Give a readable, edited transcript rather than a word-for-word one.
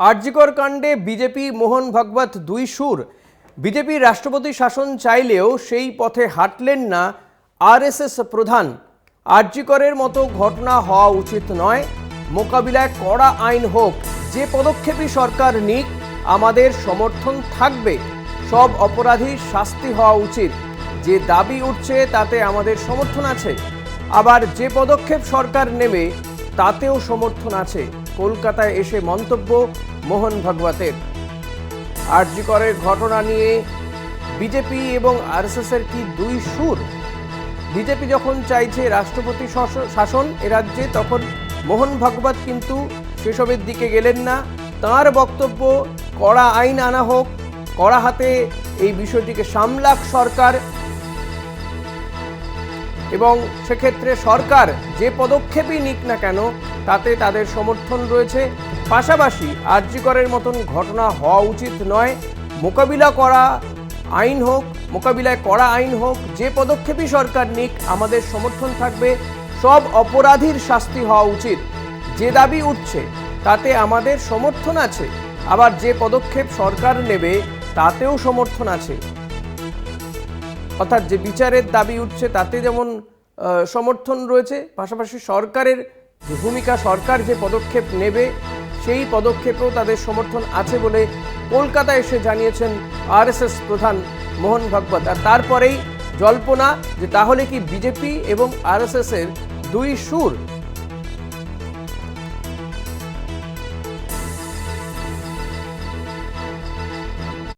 আরজিকর কাণ্ডে বিজেপি মোহন ভাগবত দুই সুর। বিজেপি রাষ্ট্রপতি শাসন চাইলেও সেই পথে হাঁটলেন না আরএসএস প্রধান। আরজিকরের মতো ঘটনা হওয়া উচিত নয়, মোকাবিলায় কড়া আইন হোক, যে পদক্ষেপই সরকার নিক আমাদের সমর্থন থাকবে, সব অপরাধীর শাস্তি হওয়া উচিত, যে দাবি উঠছে তাতে আমাদের সমর্থন আছে, আবার যে পদক্ষেপ সরকার নেবে তাতেও সমর্থন আছে। কলকাতায় এসে মন্তব্য মোহন ভাগবতের। আরজিকরের ঘটনা নিয়ে বিজেপি এবং আরএসএসের কি দুই সুর? বিজেপি যখন চাইছে রাষ্ট্রপতি শাসন এ রাজ্যে, তখন মোহন ভাগবত কিন্তু সেসবের দিকে গেলেন না। তাঁর বক্তব্য কড়া আইন আনা হোক, কড়া হাতে এই বিষয়টিকে সামলাক সরকার, এবং সেক্ষেত্রে সরকার যে পদক্ষেপই নিক না কেন তাতে তাদের সমর্থন রয়েছে। পাশাপাশি আরজিকরের মতন ঘটনা হওয়া উচিত নয়, মোকাবিলায় কড়া আইন হোক, যে পদক্ষেপই সরকার নিক আমাদের সমর্থন থাকবে, সব অপরাধীর শাস্তি হওয়া উচিত, যে দাবি উঠছে তাতে আমাদের সমর্থন আছে, আবার যে পদক্ষেপ সরকার নেবে তাতেও সমর্থন আছে। অর্থাৎ যে বিচারের দাবি উঠছে তাতে যেমন সমর্থন রয়েছে, পাশাপাশি সরকারের যে ভূমিকা, সরকার যে পদক্ষেপ নেবে সেই পদক্ষেপেও তাদের সমর্থন আছে বলে কলকাতায় এসে জানিয়েছেন আরএসএস প্রধান মোহন ভাগবত। আর তারপরেই জল্পনা যে তাহলে কি বিজেপি এবং আরএসএসের দুই সুর